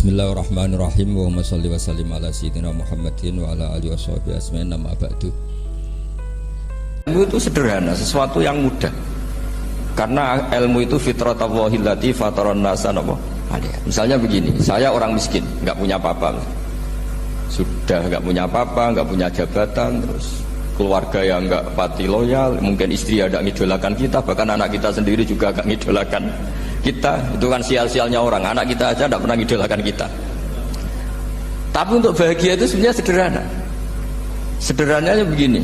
Bismillahirrahmanirrahim. Wa sholli wa sallim ala sayyidina Muhammadin wa ala alihi washabihi ajmain. Amma ba'du. Ilmu itu sederhana, sesuatu yang mudah. Karena ilmu itu fitratallahi allati fataran nasa alaiha. Misalnya begini, saya orang miskin, enggak punya apa-apa. Sudah enggak punya apa-apa, enggak punya jabatan, terus keluarga yang enggak pati loyal, mungkin istri ada ngidolakan kita, bahkan anak kita sendiri juga agak ngidolakan kita. Itu kan sial-sialnya orang, anak kita aja tidak pernah ngidolakan kita. Tapi untuk bahagia itu sebenarnya sederhana. Sederhananya begini,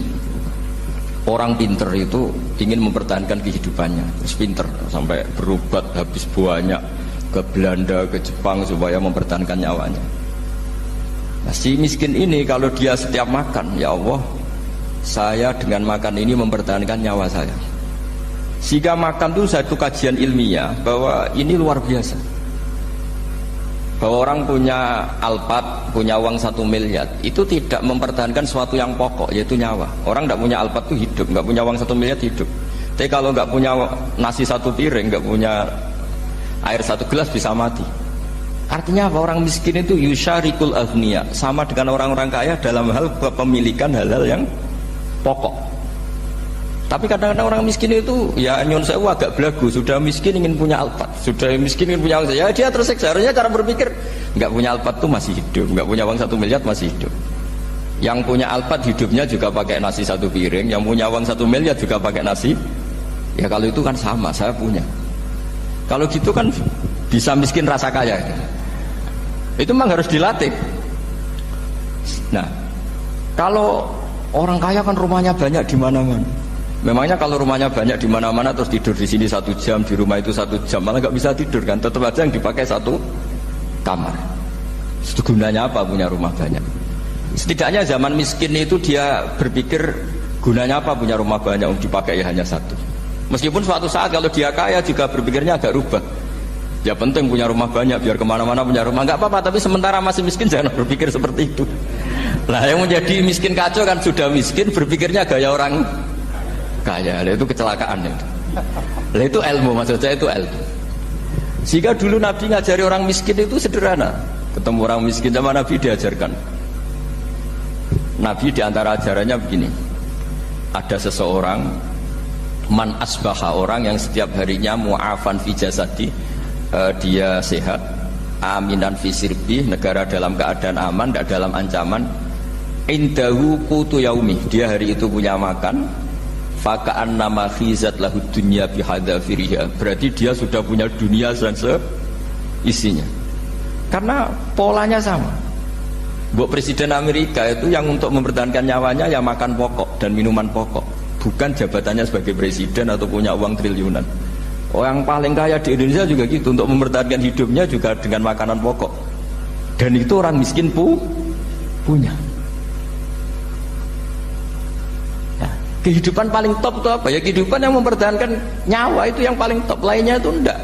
orang pinter itu ingin mempertahankan kehidupannya, terus pinter sampai berobat habis banyak ke Belanda, ke Jepang supaya mempertahankan nyawanya. Nah, si miskin ini kalau dia setiap makan, ya Allah, saya dengan makan ini mempertahankan nyawa saya. Sehingga makan itu satu kajian ilmiah bahwa ini luar biasa. Bahwa orang punya Alphard, punya uang 1 miliar, itu tidak mempertahankan sesuatu yang pokok, yaitu nyawa. Orang tidak punya Alphard itu hidup, nggak punya uang 1 miliar hidup. Tapi kalau nggak punya nasi 1 piring, nggak punya air 1 gelas bisa mati. Artinya apa? Orang miskin itu yusyarikul aghniya, sama dengan orang-orang kaya dalam hal kepemilikan hal-hal yang pokok. Tapi kadang-kadang orang miskin itu ya nyon sewu agak belagu, sudah miskin ingin punya Alphard, sudah miskin ingin punya uang, ya dia tersiksa. Harusnya cara berpikir, nggak punya Alphard itu masih hidup, nggak punya uang 1 miliar masih hidup. Yang punya Alphard hidupnya juga pakai nasi 1 piring, yang punya uang 1 miliar juga pakai nasi. Ya kalau itu kan sama, saya punya. Kalau gitu kan bisa miskin rasa kaya. Itu memang harus dilatih. Nah, kalau orang kaya kan rumahnya banyak di mana-mana. Memangnya kalau rumahnya banyak di mana-mana terus tidur di sini 1 jam, di rumah itu 1 jam, malah nggak bisa tidur kan? Tetap aja yang dipakai 1 kamar. Itu gunanya apa punya rumah banyak? Setidaknya zaman miskin itu dia berpikir gunanya apa punya rumah banyak, dipakai ya hanya 1. Meskipun suatu saat kalau dia kaya juga berpikirnya agak rubah. Ya penting punya rumah banyak biar kemana-mana punya rumah, nggak apa-apa. Tapi sementara masih miskin jangan berpikir seperti itu. Nah, yang menjadi miskin kacau kan sudah miskin berpikirnya gaya orang kaya. Itu kecelakaan itu. Lah itu ilmu, maksud saya itu ilmu. Sehingga dulu Nabi ngajari orang miskin itu sederhana. Ketemu orang miskin sama Nabi diajarkan. Nabi diantara ajarannya begini. Ada seseorang man asbaha, orang yang setiap harinya mu'afan fi jasadi, dia sehat, aminan fi sirbi, negara dalam keadaan aman, tidak dalam ancaman. Indahu qutu yaumi, dia hari itu punya makan. Faka'an nama khizat lahu dunya bihadzafiriha, berarti dia sudah punya dunia dan seisinya. Karena polanya sama. Buat Presiden Amerika itu yang untuk mempertahankan nyawanya ya makan pokok dan minuman pokok, bukan jabatannya sebagai presiden atau punya uang triliunan. Orang paling kaya di Indonesia juga gitu, untuk mempertahankan hidupnya juga dengan makanan pokok. Dan itu orang miskin punya. Kehidupan paling top itu apa? Ya kehidupan yang mempertahankan nyawa itu yang paling top, lainnya itu enggak.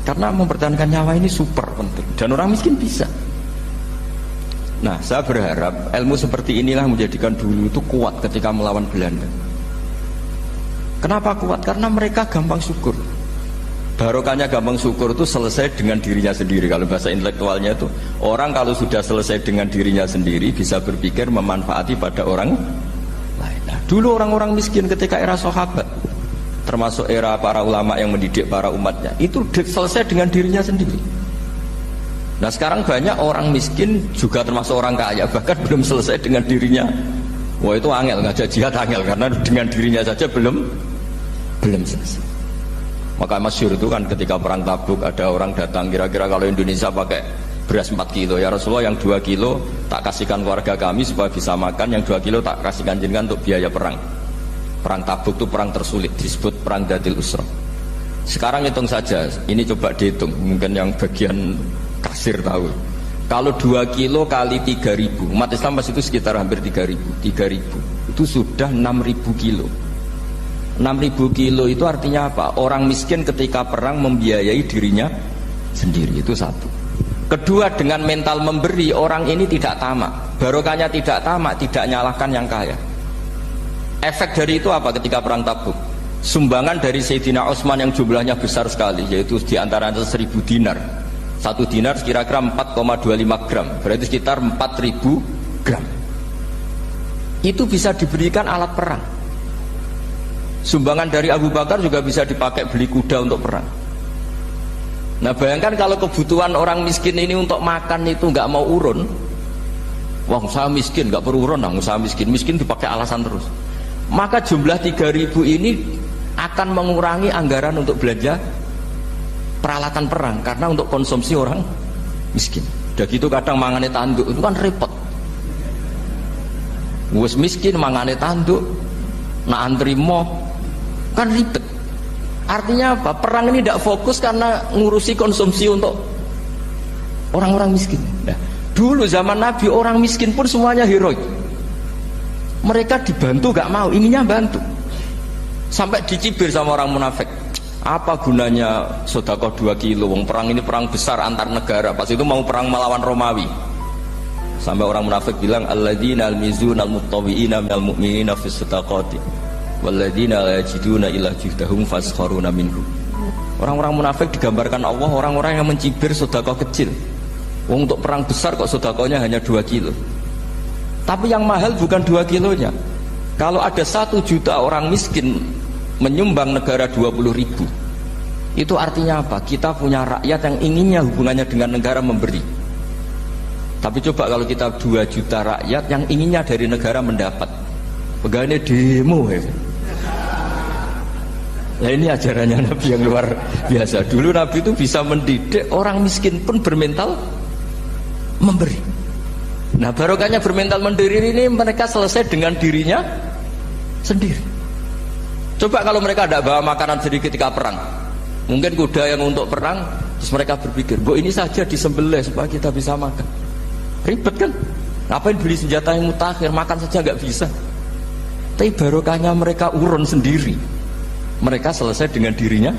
Karena mempertahankan nyawa ini super penting dan orang miskin bisa. Nah, saya berharap ilmu seperti inilah menjadikan dulu itu kuat ketika melawan Belanda. Kenapa kuat? Karena mereka gampang syukur. Barokahnya gampang syukur itu selesai dengan dirinya sendiri. Kalau bahasa intelektualnya itu, orang kalau sudah selesai dengan dirinya sendiri bisa berpikir memanfaati pada orang lain. Nah, dulu orang-orang miskin ketika era sahabat, termasuk era para ulama yang mendidik para umatnya, itu selesai dengan dirinya sendiri. Nah, sekarang banyak orang miskin juga termasuk orang kaya, bahkan belum selesai dengan dirinya. Wah, itu angel, ngajak jihad angel, karena dengan dirinya saja belum selesai. Maka masyhur itu kan ketika perang Tabuk, ada orang datang, kira-kira kalau Indonesia pakai beras 4 kilo, ya Rasulullah yang 2 kilo tak kasihkan keluarga kami supaya bisa makan, yang 2 kilo tak kasihkan jenengan untuk biaya perang. Perang Tabuk itu perang tersulit, disebut perang Dzil Usra. Sekarang hitung saja, ini coba dihitung, mungkin yang bagian kasir tahu. Kalau 2 kilo kali 3.000, umat Islam pas itu sekitar hampir 3.000, itu sudah 6.000 kilo. 6.000 kilo itu artinya apa? Orang miskin ketika perang membiayai dirinya sendiri, itu satu. Kedua, dengan mental memberi, orang ini tidak tamak. Barokahnya tidak tamak, tidak nyalahkan yang kaya. Efek dari itu apa ketika perang Tabuk? Sumbangan dari Sayyidina Utsman yang jumlahnya besar sekali, yaitu diantara 1.000 dinar. Satu dinar kira-kira 4,25 gram, berarti sekitar 4.000 gram. Itu bisa diberikan alat perang. Sumbangan dari Abu Bakar juga bisa dipakai beli kuda untuk perang. Nah bayangkan kalau kebutuhan orang miskin ini untuk makan itu nggak mau urun. Wah usaha miskin nggak perlu urun, usaha miskin dipakai alasan terus. Maka jumlah 3.000 ini akan mengurangi anggaran untuk belanja peralatan perang, karena untuk konsumsi orang miskin. Udah gitu kadang mangane tanduk itu kan repot. Wes miskin mangane tanduk, nak antri mo kan ribet. Artinya apa? Perang ini tidak fokus karena ngurusi konsumsi untuk orang-orang miskin. Nah, dulu zaman Nabi orang miskin pun semuanya heroik. Mereka dibantu gak mau, inginnya bantu. Sampai dicibir sama orang munafik. Apa gunanya sedekah 2 kilo? Wong perang ini perang besar antar negara. Pas itu mau perang melawan Romawi. Sampai orang munafik bilang alladzina almizuna almuttawiina minal mu'minina fis sadaqati walladzina la yajiduna illa juhdahum faskharuna minhum. Orang-orang munafik digambarkan Allah orang-orang yang mencibir sedekah kecil. Wong untuk perang besar kok sedekahnya hanya 2 kilo. Tapi yang mahal bukan 2 kilonya. Kalau ada 1 juta orang miskin menyumbang negara 20.000, itu artinya apa? Kita punya rakyat yang inginnya hubungannya dengan negara memberi. Tapi coba kalau kita 2 juta rakyat yang inginnya dari negara mendapat, pegawainya demo ya. Nah ini ajarannya Nabi yang luar biasa. Dulu Nabi itu bisa mendidik orang miskin pun bermental memberi. Nah barokahnya bermental mandiri ini mereka selesai dengan dirinya sendiri. Coba kalau mereka tidak bawa makanan sendiri ketika perang, mungkin kuda yang untuk perang, terus mereka berpikir, "Bo ini saja disembelih supaya kita bisa makan." Ribet kan? Ngapain beli senjata yang mutakhir, makan saja nggak bisa. Tapi barokahnya mereka urun sendiri. Mereka selesai dengan dirinya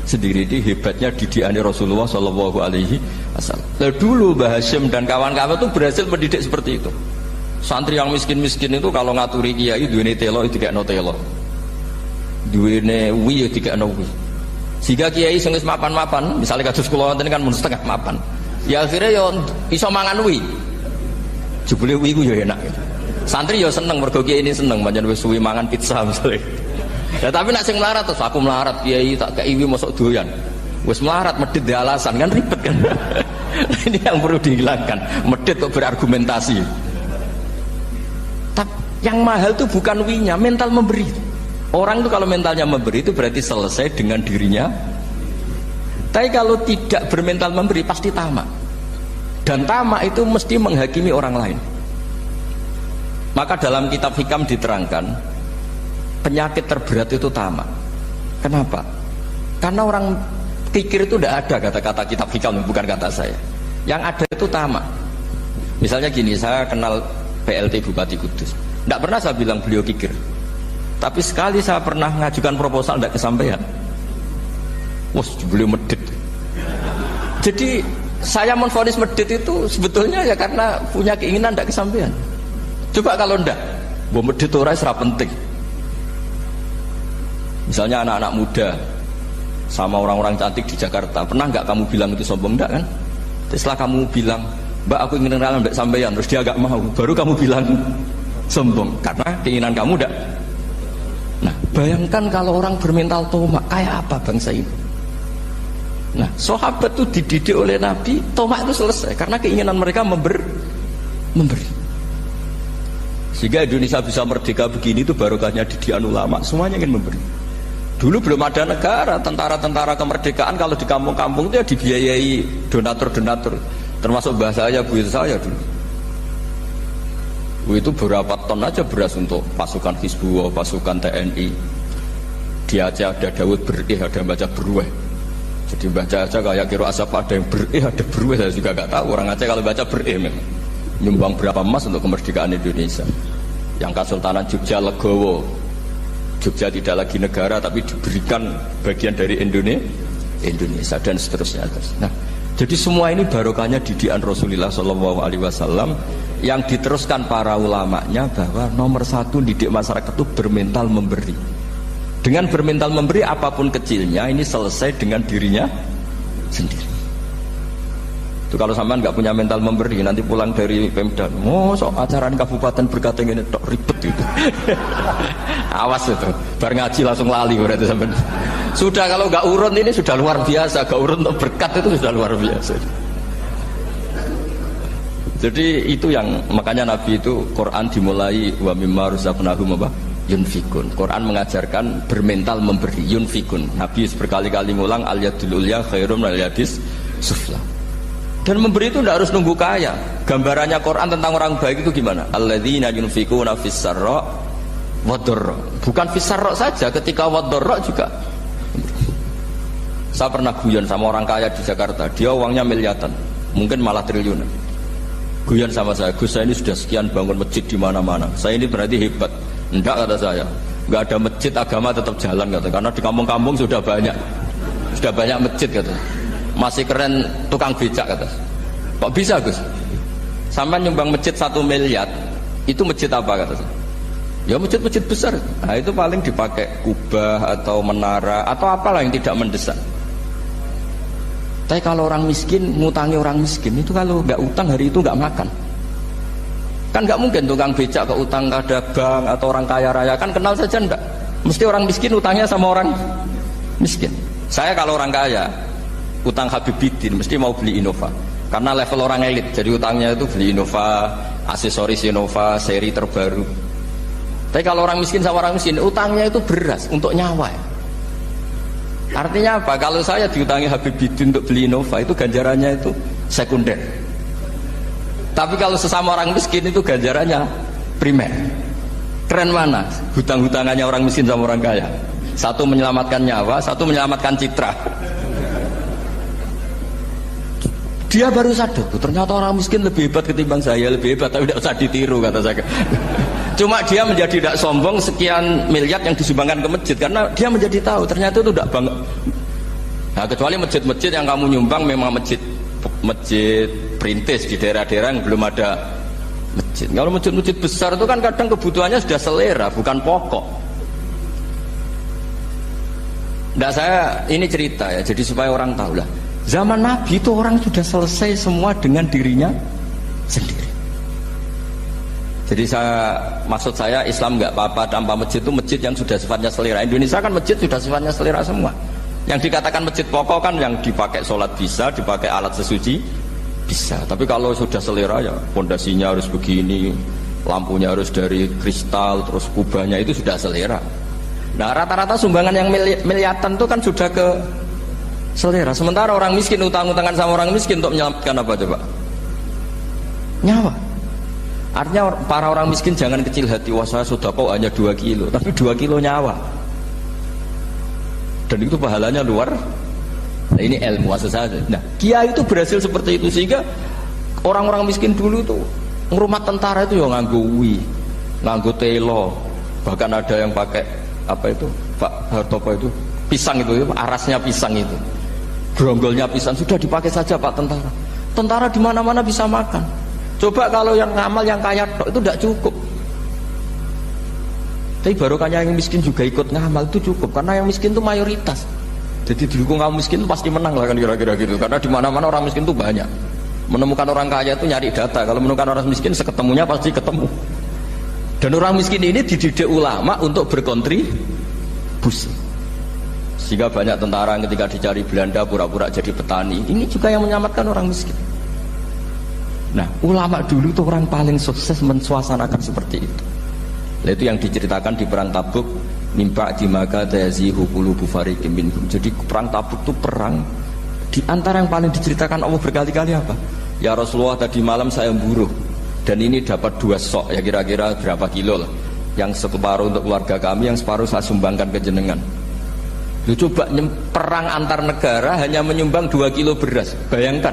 sendiri. Ini hebatnya didikannya Rasulullah Shallallahu Alaihi Wasallam. Dulu Mbah Hashim dan kawan-kawan itu berhasil mendidik seperti itu. Santri yang miskin-miskin itu kalau ngaturi kiai duwene telo itu kayak no telo, duwene wi itu kayak no wi. Sehingga kiai sing wis mapan-mapan, misalnya kados kula wonten kan mun setengah mapan, ya akhirnya yo iso mangan wi. Jebule wi ku yo enak. Santri yo seneng mergo kiai ini seneng pancen wis suwi mangan pizza misalnya. Ya tapi nak sing melarat terus aku melarat kiai tak kei wi mosok doyan. Wis melarat medhit di alasan kan ribet kan. Ini yang perlu dihilangkan. Medhit kok berargumentasi. Tapi yang mahal itu bukan winya, mental memberi. Orang itu kalau mentalnya memberi itu berarti selesai dengan dirinya. Tapi kalau tidak bermental memberi pasti tamak. Dan tamak itu mesti menghakimi orang lain. Maka dalam kitab Hikam diterangkan penyakit terberat itu tamak. Kenapa? Karena orang pikir itu tidak ada kata-kata kitab Hikam, bukan kata saya. Yang ada itu tamak. Misalnya gini, saya kenal PLT Bupati Kudus. Tidak pernah saya bilang beliau kikir. Tapi sekali saya pernah mengajukan proposal tidak kesampaian. Wah, beliau medit. Jadi saya menvonis medit itu sebetulnya ya karena punya keinginan tidak kesampaian. Coba kalau tidak, bahwa medit itu orang serap penting. Misalnya anak-anak muda sama orang-orang cantik di Jakarta, pernah nggak kamu bilang itu sombong? Enggak kan? Terus setelah kamu bilang, "Mbak aku ingin kenalan mbak sampeyan," terus dia agak mau, baru kamu bilang sombong karena keinginan kamu enggak. Nah bayangkan kalau orang bermental tomak kayak apa bangsa ini. Nah sahabat itu dididik oleh Nabi, tomak itu selesai karena keinginan mereka memberi. Sehingga Indonesia bisa merdeka begini itu barokahnya didikan ulama, semuanya ingin memberi. Dulu belum ada negara, tentara-tentara kemerdekaan kalau di kampung-kampung itu ya dibiayai donatur-donatur, termasuk bahasa saya, bu saya dulu. Itu berapa ton aja beras untuk pasukan Hizbullah, pasukan TNI. Di Aceh ada Daud berih, ada yang baca berweh. Jadi baca aja kayak kira asap ada yang berih, ada berweh, saya juga gak tahu. Orang Aceh kalau baca berih memang nyumbang berapa emas untuk kemerdekaan Indonesia. Yang Kesultanan Jogja Legowo, Jogja tidak lagi negara tapi diberikan bagian dari Indonesia dan seterusnya. Nah, jadi semua ini barokahnya didikan Rasulullah SAW yang diteruskan para ulamanya bahwa nomor 1 didik masyarakat itu bermental memberi. Dengan bermental memberi apapun kecilnya ini selesai dengan dirinya sendiri. Itu kalau sampean nggak punya mental memberi, nanti pulang dari Pemda, sok acaraan kabupaten berkata ini tok ribet itu. Awas itu, bar ngaji langsung lali berarti sampean. Sudah kalau nggak urun ini sudah luar biasa, nggak urun untuk berkat itu sudah luar biasa. Jadi itu yang makanya Nabi itu Quran dimulai wa mimma razaqnahum apa? Yunfikun. Quran mengajarkan bermental memberi, yunfikun. Nabi berkali-kali ngulang al yadul ulya khairum al yadis sufla. Dan memberi itu tidak harus nunggu kaya. Gambarannya Quran tentang orang baik itu gimana? Alladzina yunfikuna fis sarra wad dharra. Bukan fis sarra saja, ketika wad dharra juga. Saya pernah guyon sama orang kaya di Jakarta, dia uangnya miliaran, mungkin malah triliunan. Guyon sama saya, Gus saya ini sudah sekian bangun masjid di mana-mana. Saya ini berarti hebat. Enggak, kata saya. Enggak ada masjid agama tetap jalan kata. Karena di kampung-kampung sudah banyak masjid kata. Masih keren tukang becak kata. Kok bisa Gus? Sampai nyumbang masjid 1 miliar, itu masjid apa kata saya? Ya masjid-masjid besar. Nah itu paling dipakai kubah atau menara atau apalah yang tidak mendesak. Tapi kalau orang miskin, ngutangi orang miskin itu kalau nggak utang hari itu nggak makan. Kan nggak mungkin tukang becak ke utang ada bank atau orang kaya raya, kan kenal saja enggak. Mesti orang miskin utangnya sama orang miskin. Saya kalau orang kaya, utang Habibidin mesti mau beli Innova. Karena level orang elit, jadi utangnya itu beli Innova, aksesoris Innova, seri terbaru. Tapi kalau orang miskin sama orang miskin, utangnya itu beras untuk nyawa. Artinya apa? Kalau saya diutangi Habibidin untuk beli Innova, itu ganjarannya itu sekunder. Tapi kalau sesama orang miskin itu ganjarannya primer. Keren mana? Hutang-hutangannya orang miskin sama orang kaya. Satu menyelamatkan nyawa, satu menyelamatkan citra. Dia baru sadar, ternyata orang miskin lebih hebat ketimbang saya, lebih hebat, tapi tidak usah ditiru kata saya. Cuma dia menjadi tidak sombong sekian miliar yang disumbangkan ke masjid, karena dia menjadi tahu ternyata itu tidak bangga. Nah, kecuali masjid-masjid yang kamu nyumbang memang masjid perintis di daerah-daerah yang belum ada masjid. Kalau masjid-masjid besar itu kan kadang kebutuhannya sudah selera, bukan pokok. Nah, saya ini cerita ya, jadi supaya orang tahu lah. Zaman Nabi itu orang sudah selesai semua dengan dirinya sendiri. Jadi maksud saya Islam nggak apa-apa tanpa masjid, itu masjid yang sudah sifatnya selera. Indonesia kan masjid sudah sifatnya selera semua. Yang dikatakan masjid pokok kan yang dipakai sholat bisa, dipakai alat sesuci bisa. Tapi kalau sudah selera ya pondasinya harus begini, lampunya harus dari kristal, terus kubahnya itu sudah selera. Nah rata-rata sumbangan yang miliatan itu kan sudah ke selera. Sementara orang miskin utang-utangan sama orang miskin untuk menyelamatkan apa coba? Nyawa. Artinya para orang miskin jangan kecil hati, wah saya sudah kok hanya 2 kilo, tapi 2 kilo nyawa. Dan itu pahalanya luar. Nah ini ilmu asal saja. Nah Kiai itu berhasil seperti itu, sehingga orang-orang miskin dulu itu rumah tentara itu ya nganggo wi, nganggo telo, bahkan ada yang pakai apa itu Pak Hartopo itu pisang itu, arasnya pisang itu, gronggolnya pisang, sudah dipakai saja Pak tentara. Tentara di mana-mana bisa makan. Coba kalau yang ngamal yang kaya itu tidak cukup. Tapi barokahnya yang miskin juga ikut ngamal itu cukup, karena yang miskin itu mayoritas. Jadi didukung kaum miskin itu pasti menang lah kan kira-kira gitu. Karena di mana-mana orang miskin itu banyak. Menemukan orang kaya itu nyari data. Kalau menemukan orang miskin seketemunya pasti ketemu. Dan orang miskin ini dididik ulama untuk berkontribusi. Sehingga banyak tentara yang ketika dicari Belanda pura-pura jadi petani. Ini juga yang menyelamatkan orang miskin. Nah, ulama dulu itu orang paling sukses mensuasanakan seperti itu. Itu yang diceritakan di perang Tabuk, mimpa di maka tazihu qulubu fariqin minhum. Jadi perang Tabuk itu perang di antara yang paling diceritakan Allah berkali-kali apa? Ya Rasulullah tadi malam saya buruh dan ini dapat 2 sok, ya kira-kira berapa kilo lah. Yang separuh untuk keluarga kami, yang separuh saya sumbangkan ke jenengan. Lu coba perang antar negara hanya menyumbang 2 kilo beras, bayangkan.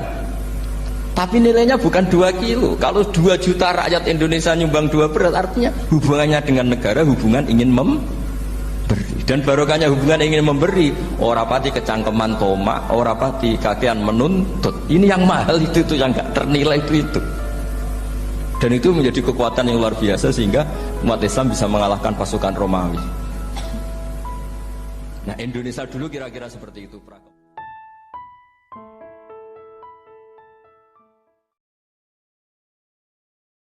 Tapi nilainya bukan 2 kilo. Kalau 2 juta rakyat Indonesia nyumbang 2 beras, artinya hubungannya dengan negara hubungan ingin memberi. Dan barokahnya hubungan ingin memberi, ora pati kecangkeman tomak, ora pati kakean menuntut. Ini yang mahal itu yang nggak ternilai itu. Dan itu menjadi kekuatan yang luar biasa sehingga umat Islam bisa mengalahkan pasukan Romawi. Nah Indonesia dulu kira-kira seperti itu.